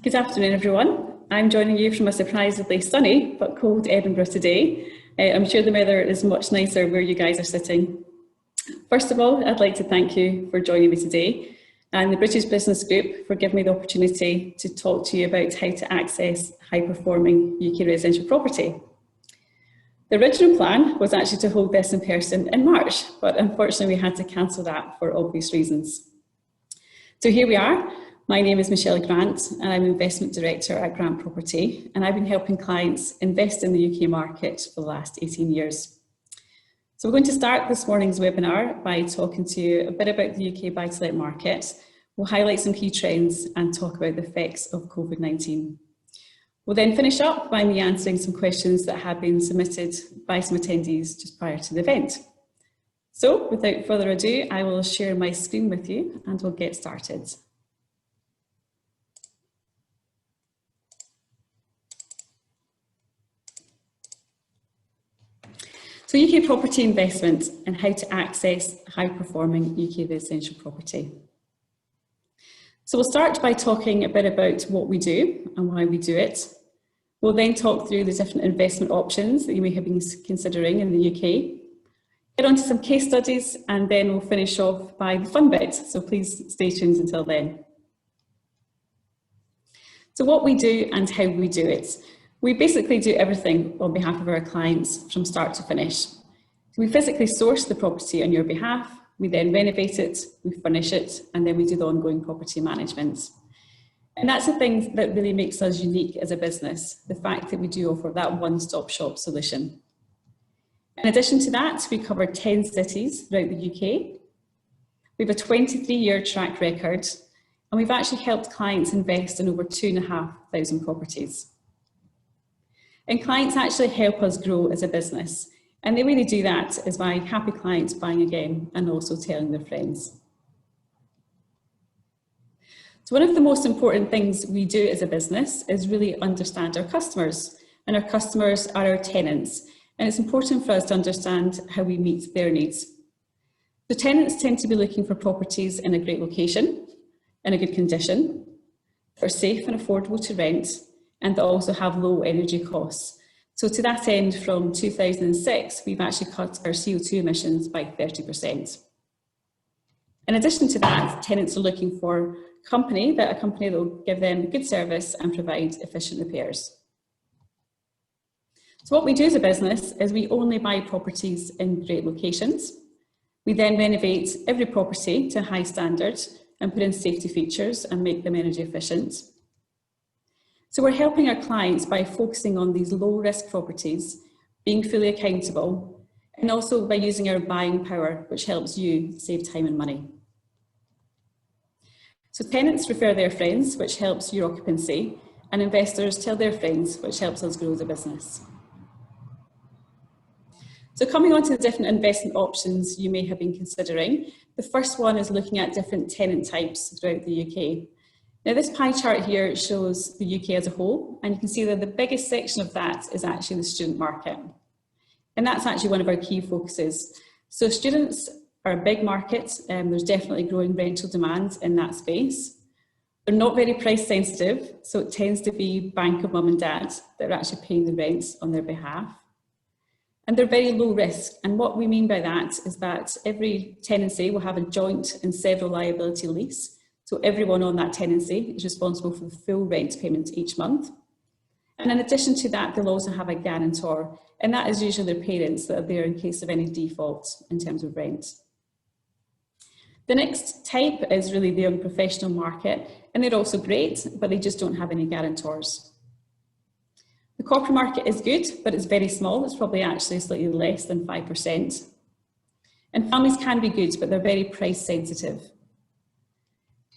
Good afternoon, everyone. I'm joining you from a surprisingly sunny but cold Edinburgh today. I'm sure the weather is much nicer where you guys are sitting. First of all, I'd like to thank you for joining me today and the British Business Group for giving me the opportunity to talk to you about how to access high-performing UK residential property. The original plan was actually to hold this in person in March, but unfortunately we had to cancel that for obvious reasons. So here we are. My name is Michelle Grant and I'm Investment Director at Grant Property, and I've been helping clients invest in the UK market for the last 18 years. So we're going to start this morning's webinar by talking to you a bit about the UK buy-to-let market. We'll highlight some key trends and talk about the effects of COVID-19. We'll then finish up by me answering some questions that have been submitted by some attendees just prior to the event. So without further ado, I will share my screen with you and we'll get started. So UK property investment and how to access high-performing UK residential property. So we'll start by talking a bit about what we do and why we do it. We'll then talk through the different investment options that you may have been considering in the UK. Get on to some case studies and then we'll finish off by the fun bit. So please stay tuned until then. So what we do and how we do it. We basically do everything on behalf of our clients from start to finish. We physically source the property on your behalf, we then renovate it, we furnish it, and then we do the ongoing property management. And that's the thing that really makes us unique as a business, the fact that we do offer that one-stop shop solution. In addition to that, we cover 10 cities throughout the UK. We have a 23-year track record, and we've actually helped clients invest in over 2,500 properties. And clients actually help us grow as a business. And they really do that is by happy clients buying again and also telling their friends. So one of the most important things we do as a business is really understand our customers. And our customers are our tenants. And it's important for us to understand how we meet their needs. The tenants tend to be looking for properties in a great location, in a good condition, that are safe and affordable to rent, and that also have low energy costs. So to that end, from 2006, we've actually cut our CO2 emissions by 30%. In addition to that, tenants are looking for a company that will give them good service and provide efficient repairs. So what we do as a business is we only buy properties in great locations. We then renovate every property to a high standard and put in safety features and make them energy efficient. So we're helping our clients by focusing on these low-risk properties, being fully accountable, and also by using our buying power, which helps you save time and money. So tenants refer their friends, which helps your occupancy, and investors tell their friends, which helps us grow as a business. So coming on to the different investment options you may have been considering, the first one is looking at different tenant types throughout the UK. Now this pie chart here shows the UK as a whole, and you can see that the biggest section of that is actually the student market. And that's actually one of our key focuses. So students are a big market, and there's definitely growing rental demand in that space. They're not very price sensitive, so it tends to be bank of mum and dad that are actually paying the rents on their behalf. And they're very low risk, and what we mean by that is that every tenancy will have a joint and several liability lease. So everyone on that tenancy is responsible for the full rent payment each month. And in addition to that, they'll also have a guarantor, and that is usually their parents that are there in case of any default in terms of rent. The next type is really the young professional market, and they're also great, but they just don't have any guarantors. The corporate market is good, but it's very small. It's probably actually slightly less than 5%. And families can be good, but they're very price sensitive.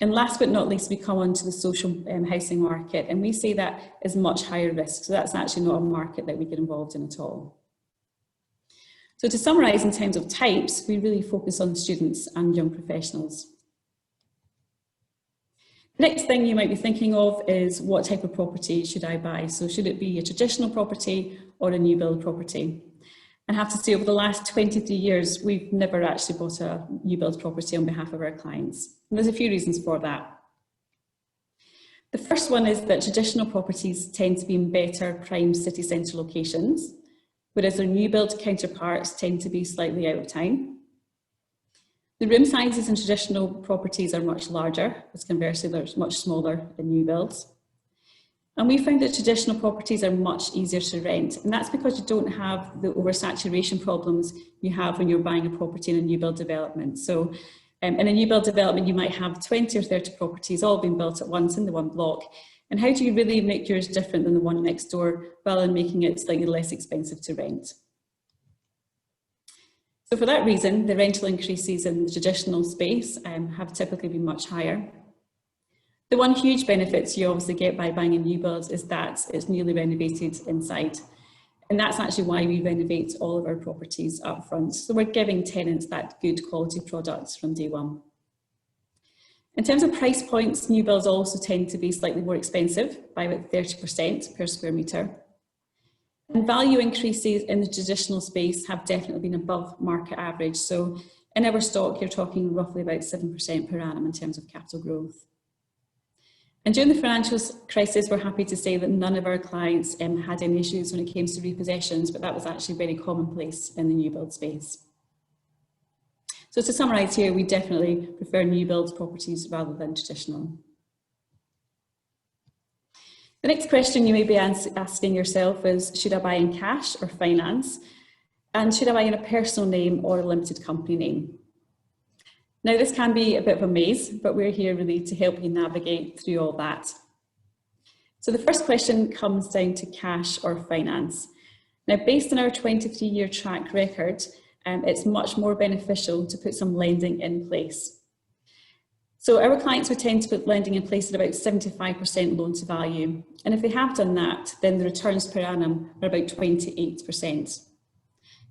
And last but not least, we come on to the social housing market, and we say that is much higher risk. So that's actually not a market that we get involved in at all. So to summarise in terms of types, we really focus on students and young professionals. The next thing you might be thinking of is what type of property should I buy? So should it be a traditional property or a new build property? I have to say, over the last 23 years, we've never actually bought a new build property on behalf of our clients. And there's a few reasons for that. The first one is that traditional properties tend to be in better prime city centre locations, whereas their new build counterparts tend to be slightly out of town. The room sizes in traditional properties are much larger, as conversely they're much smaller in new builds. And we found that traditional properties are much easier to rent, and that's because you don't have the oversaturation problems you have when you're buying a property in a new build development. So in a new build development, you might have 20 or 30 properties all being built at once in the one block. And how do you really make yours different than the one next door, rather than making it slightly less expensive to rent? So for that reason, the rental increases in the traditional space have typically been much higher. The one huge benefit you obviously get by buying a new build is that it's newly renovated inside. And that's actually why we renovate all of our properties up front. So we're giving tenants that good quality product from day one. In terms of price points, new builds also tend to be slightly more expensive by about 30% per square metre. And value increases in the traditional space have definitely been above market average. So in our stock, you're talking roughly about 7% per annum in terms of capital growth. And during the financial crisis, we're happy to say that none of our clients had any issues when it came to repossessions, but that was actually very commonplace in the new build space. So to summarise here, we definitely prefer new build properties rather than traditional. The next question you may be asking yourself is, should I buy in cash or finance? And should I buy in a personal name or a limited company name? Now, this can be a bit of a maze, but we're here really to help you navigate through all that. So the first question comes down to cash or finance. Now, based on our 23-year track record, it's much more beneficial to put some lending in place. So our clients would tend to put lending in place at about 75% loan to value. And if they have done that, then the returns per annum are about 28%.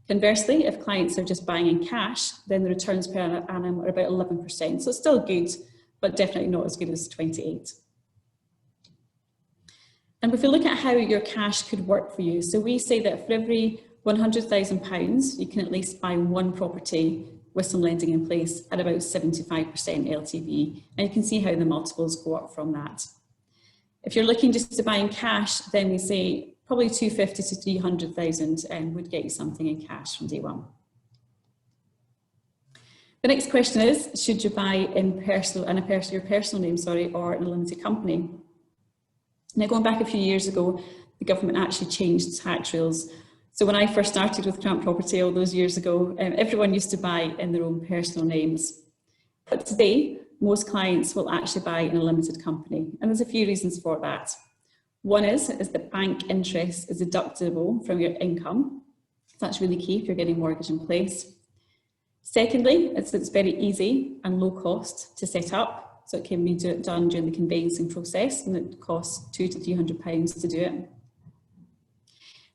Conversely, if clients are just buying in cash, then the returns per annum are about 11%. So it's still good, but definitely not as good as 28. And if we look at how your cash could work for you, so we say that for every £100,000, you can at least buy one property with some lending in place at about 75% LTV. And you can see how the multiples go up from that. If you're looking just to buy in cash, then we say probably 250 to 300,000 would get you something in cash from day one. The next question is, should you buy in your personal name, or in a limited company? Now, going back a few years ago, the government actually changed tax rules. So when I first started with Grant Property all those years ago, everyone used to buy in their own personal names. But today, most clients will actually buy in a limited company. And there's a few reasons for that. One is that bank interest is deductible from your income. That's really key if you're getting a mortgage in place. Secondly, it's very easy and low cost to set up. So it can be done during the conveyancing process, and it costs £200 to £300 to do it.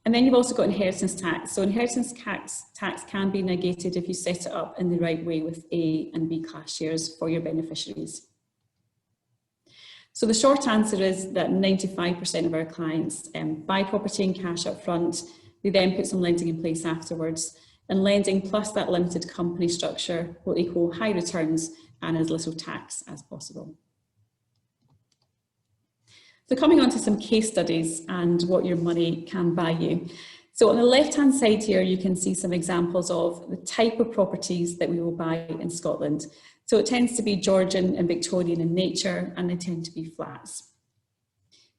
And then you've also got inheritance tax. So inheritance tax can be negated if you set it up in the right way with A and B class shares for your beneficiaries. So the short answer is that 95% of our clients buy property in cash up front. They then put some lending in place afterwards. And lending plus that limited company structure will equal high returns and as little tax as possible. So coming on to some case studies and what your money can buy you. So on the left-hand side here, you can see some examples of the type of properties that we will buy in Scotland. So it tends to be Georgian and Victorian in nature, and they tend to be flats.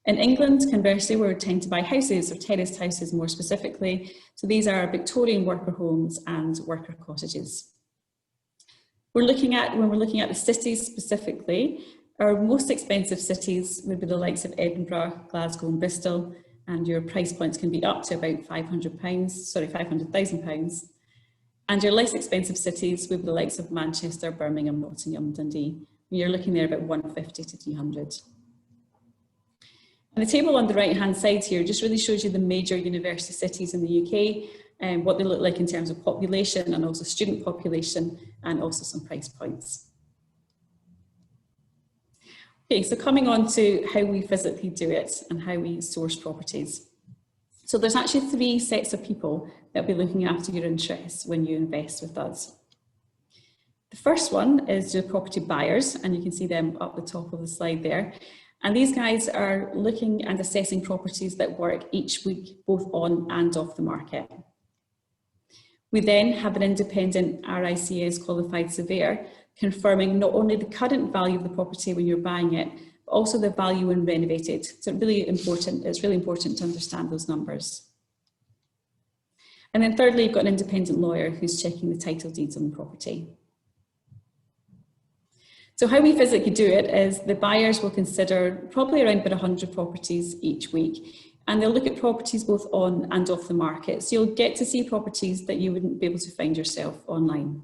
In England, conversely, we tend to buy houses, or terraced houses more specifically. So these are Victorian worker homes and worker cottages. When we're looking at the cities specifically, our most expensive cities would be the likes of Edinburgh, Glasgow and Bristol, and your price points can be up to about £500,000. And your less expensive cities would be the likes of Manchester, Birmingham, Nottingham, Dundee. You're looking there about 150 to 300. And the table on the right-hand side here just really shows you the major university cities in the UK and what they look like in terms of population and also student population, and also some price points. Okay, so coming on to how we physically do it and how we source properties. So there's actually three sets of people that will be looking after your interests when you invest with us. The first one is your property buyers, and you can see them up the top of the slide there. And these guys are looking and assessing properties that work each week, both on and off the market. We then have an independent RICS qualified surveyor confirming not only the current value of the property when you're buying it, but also the value when renovated. So it's really important to understand those numbers. And then thirdly, you've got an independent lawyer who's checking the title deeds on the property. So how we physically do it is the buyers will consider probably around about 100 properties each week, and they'll look at properties both on and off the market. So you'll get to see properties that you wouldn't be able to find yourself online.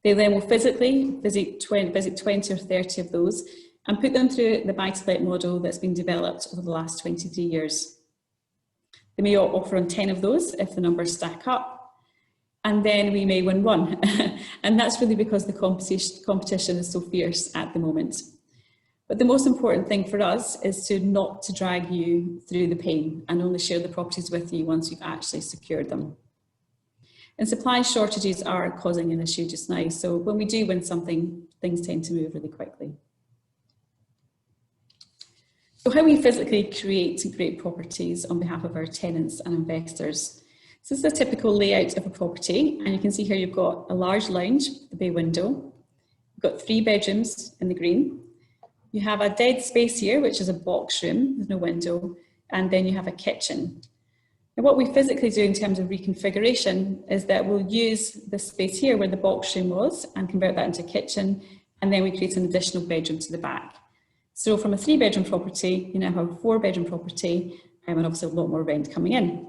They then will physically visit 20 or 30 of those and put them through the buy-to-let model that's been developed over the last 23 years. They may offer on 10 of those if the numbers stack up, and then we may win one. And that's really because the competition is so fierce at the moment. But the most important thing for us is not to drag you through the pain and only share the properties with you once you've actually secured them. And supply shortages are causing an issue just now. So when we do win something, things tend to move really quickly. So how we physically create great properties on behalf of our tenants and investors. So this is a typical layout of a property, and you can see here you've got a large lounge, the bay window. You've got 3 bedrooms in the green. You have a dead space here, which is a box room, there's no window, and then you have a kitchen. And what we physically do in terms of reconfiguration is that we'll use this space here where the box room was and convert that into a kitchen, and then we create an additional bedroom to the back. So from a 3-bedroom property, you now have a 4-bedroom property, and obviously a lot more rent coming in.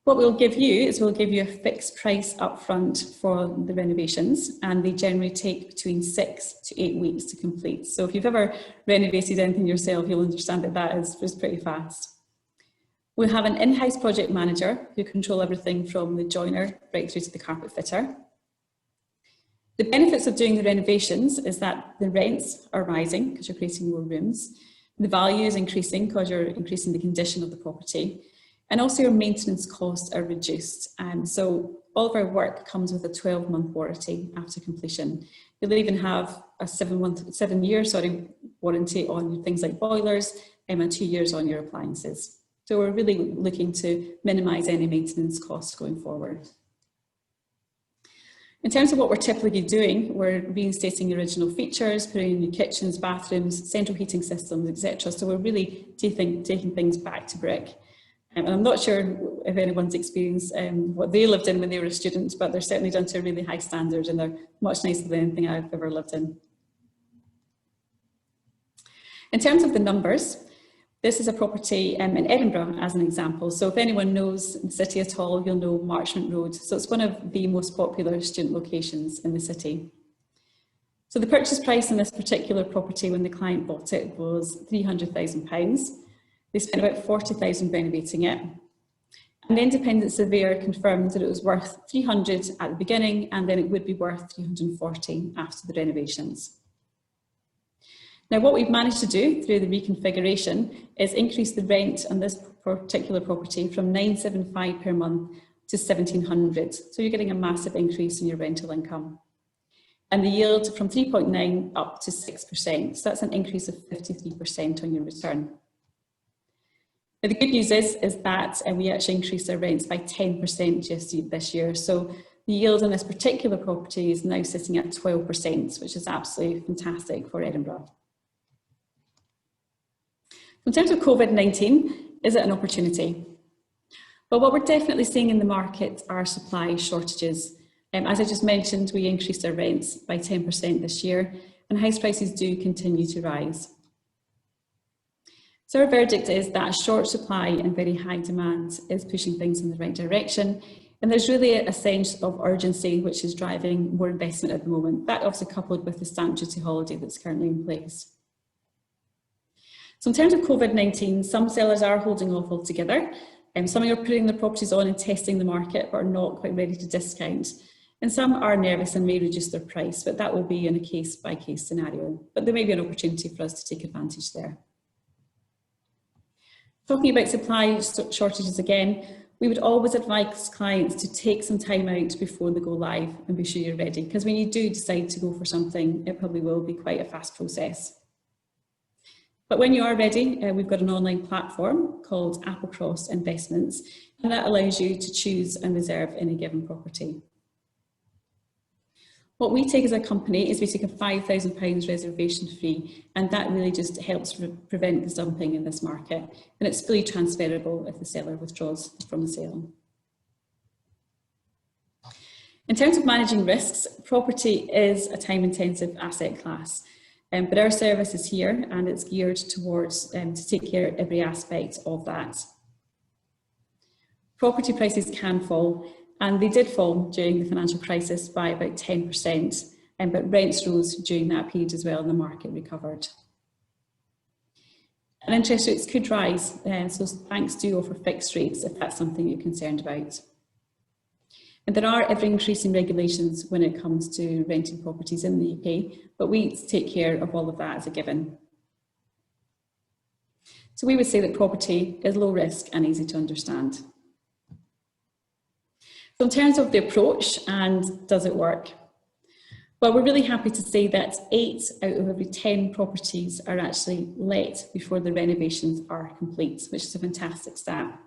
What we'll give you is we'll give you a fixed price up front for the renovations, and they generally take between 6 to 8 weeks to complete. So if you've ever renovated anything yourself, you'll understand that that is pretty fast. We'll have an in-house project manager who control everything from the joiner right through to the carpet fitter. The benefits of doing the renovations is that the rents are rising because you're creating more rooms. The value is increasing because you're increasing the condition of the property. And also your maintenance costs are reduced. So all of our work comes with a 12-month warranty after completion. You'll even have a 7-year warranty on things like boilers and 2 years on your appliances. So we're really looking to minimise any maintenance costs going forward. In terms of what we're typically doing, we're reinstating original features, putting in new kitchens, bathrooms, central heating systems, etc. So we're really taking things back to brick. And I'm not sure if anyone's experienced what they lived in when they were a student, but they're certainly done to a really high standard, and they're much nicer than anything I've ever lived in. In terms of the numbers, this is a property in Edinburgh as an example. So if anyone knows the city at all, you'll know Marchmont Road. So it's one of the most popular student locations in the city. So the purchase price on this particular property when the client bought it was £300,000. They spent about £40,000 renovating it. An independent surveyor confirmed that it was worth £300 at the beginning, and then it would be worth £340 after the renovations. Now, what we've managed to do through the reconfiguration is increase the rent on this particular property from £975 per month to £1,700. So you're getting a massive increase in your rental income. And the yield from 3.9 up to 6%. So that's an increase of 53% on your return. Now, the good news is that we actually increased our rents by 10% just this year. So the yield on this particular property is now sitting at 12%, which is absolutely fantastic for Edinburgh. In terms of COVID-19, is it an opportunity? Well, what we're definitely seeing in the market are supply shortages. As I just mentioned, we increased our rents by 10% this year, and house prices do continue to rise. So our verdict is that short supply and very high demand is pushing things in the right direction, and there's really a sense of urgency which is driving more investment at the moment. That also coupled with the stamp duty holiday that's currently in place. So in terms of COVID-19, some sellers are holding off altogether. Some are putting their properties on and testing the market but are not quite ready to discount. And some are nervous and may reduce their price, but that will be in a case-by-case scenario. But there may be an opportunity for us to take advantage there. Talking about supply shortages again, we would always advise clients to take some time out before they go live and be sure you're ready, because when you do decide to go for something, it probably will be quite a fast process. But when you are ready, we've got an online platform called Applecross Investments, and that allows you to choose and reserve any given property. What we take as a company is we take a £5,000 reservation fee, and that really just helps prevent gazumping in this market, and it's fully transferable if the seller withdraws from the sale. In terms of managing risks, property is a time-intensive asset class, but our service is here and it's geared towards to take care of every aspect of that. Property prices can fall, and they did fall during the financial crisis by about 10%, but rents rose during that period as well and the market recovered. And interest rates could rise, so banks do offer fixed rates if that's something you're concerned about. And there are ever-increasing regulations when it comes to renting properties in the UK, but we take care of all of that as a given. So we would say that property is low risk and easy to understand. So in terms of the approach and does it work? Well, we're really happy to say that 8 out of every 10 properties are actually let before the renovations are complete, which is a fantastic stat.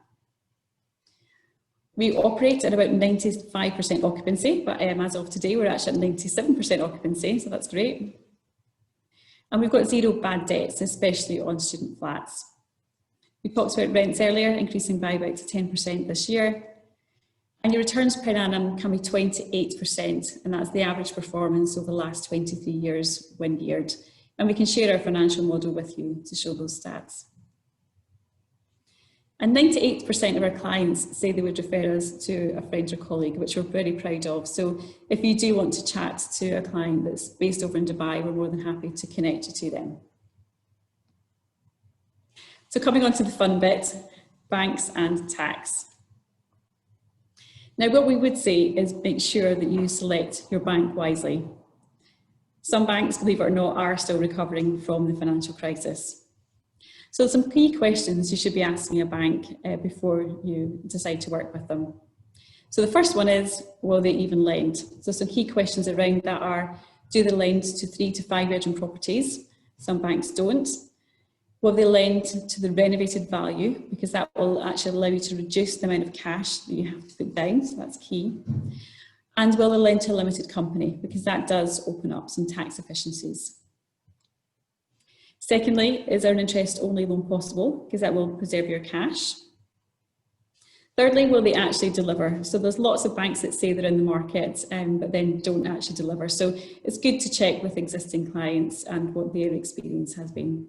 We operate at about 95% occupancy, but as of today, we're actually at 97% occupancy, so that's great. And we've got 0 bad debts, especially on student flats. We talked about rents earlier, increasing by about 10% this year. And your returns per annum can be 28%, and that's the average performance over the last 23 years when geared. And we can share our financial model with you to show those stats. And 98% of our clients say they would refer us to a friend or colleague, which we're very proud of. So if you do want to chat to a client that's based over in Dubai, we're more than happy to connect you to them. So coming on to the fun bit, banks and tax. Now, what we would say is make sure that you select your bank wisely. Some banks, believe it or not, are still recovering from the financial crisis. So some key questions you should be asking a bank before you decide to work with them. So the first one is, will they even lend? So some key questions around that are, do they lend to 3 to 5 bedroom properties? Some banks don't. Will they lend to the renovated value? Because that will actually allow you to reduce the amount of cash that you have to put down, so that's key. And will they lend to a limited company? Because that does open up some tax efficiencies. Secondly, is there an interest-only loan possible? Because that will preserve your cash. Thirdly, will they actually deliver? So there's lots of banks that say they're in the market, but then don't actually deliver. So it's good to check with existing clients and what their experience has been.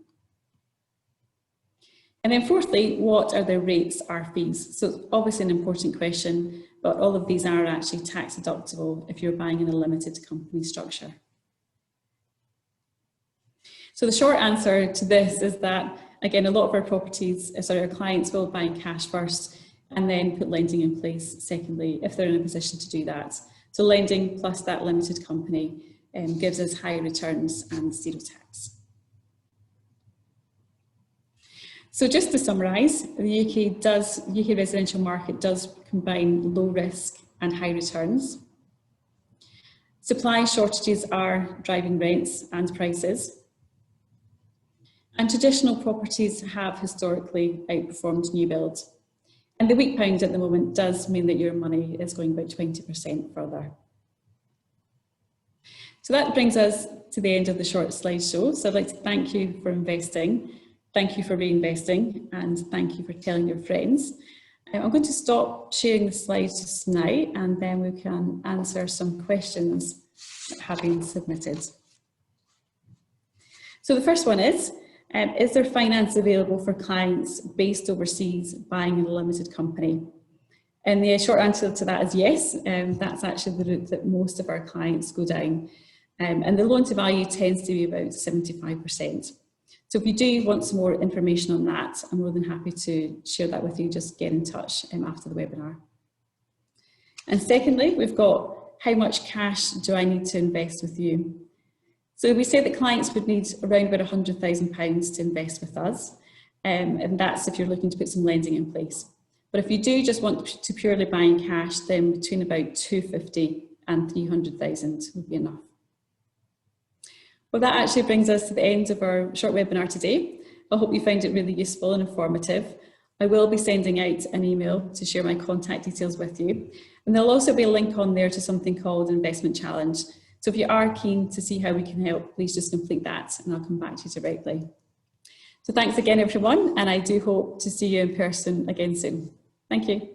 And then fourthly, what are their rates or fees? So it's obviously an important question, but all of these are actually tax deductible if you're buying in a limited company structure. So the short answer to this is that, again, a lot of our clients will buy in cash first and then put lending in place secondly, if they're in a position to do that. So lending plus that limited company gives us high returns and 0 tax. So just to summarise, the UK residential market does combine low risk and high returns. Supply shortages are driving rents and prices. And traditional properties have historically outperformed new builds. And the weak pound at the moment does mean that your money is going about 20% further. So that brings us to the end of the short slideshow. So I'd like to thank you for investing, thank you for reinvesting, and thank you for telling your friends. I'm going to stop sharing the slides just now, and then we can answer some questions that have been submitted. So the first one is there finance available for clients based overseas buying in a limited company? And the short answer to that is yes. That's actually the route that most of our clients go down. And the loan to value tends to be about 75%. So if you do want some more information on that, I'm more than happy to share that with you. Just get in touch after the webinar. And secondly, we've got how much cash do I need to invest with you? So we say that clients would need around about £100,000 to invest with us, and that's if you're looking to put some lending in place. But if you do just want to purely buy in cash, then between about 250 and 300,000 would be enough. Well, that actually brings us to the end of our short webinar today. I hope you found it really useful and informative. I will be sending out an email to share my contact details with you. And there'll also be a link on there to something called Investment Challenge. So if you are keen to see how we can help, please just complete that and I'll come back to you directly. So thanks again, everyone, and I do hope to see you in person again soon. Thank you.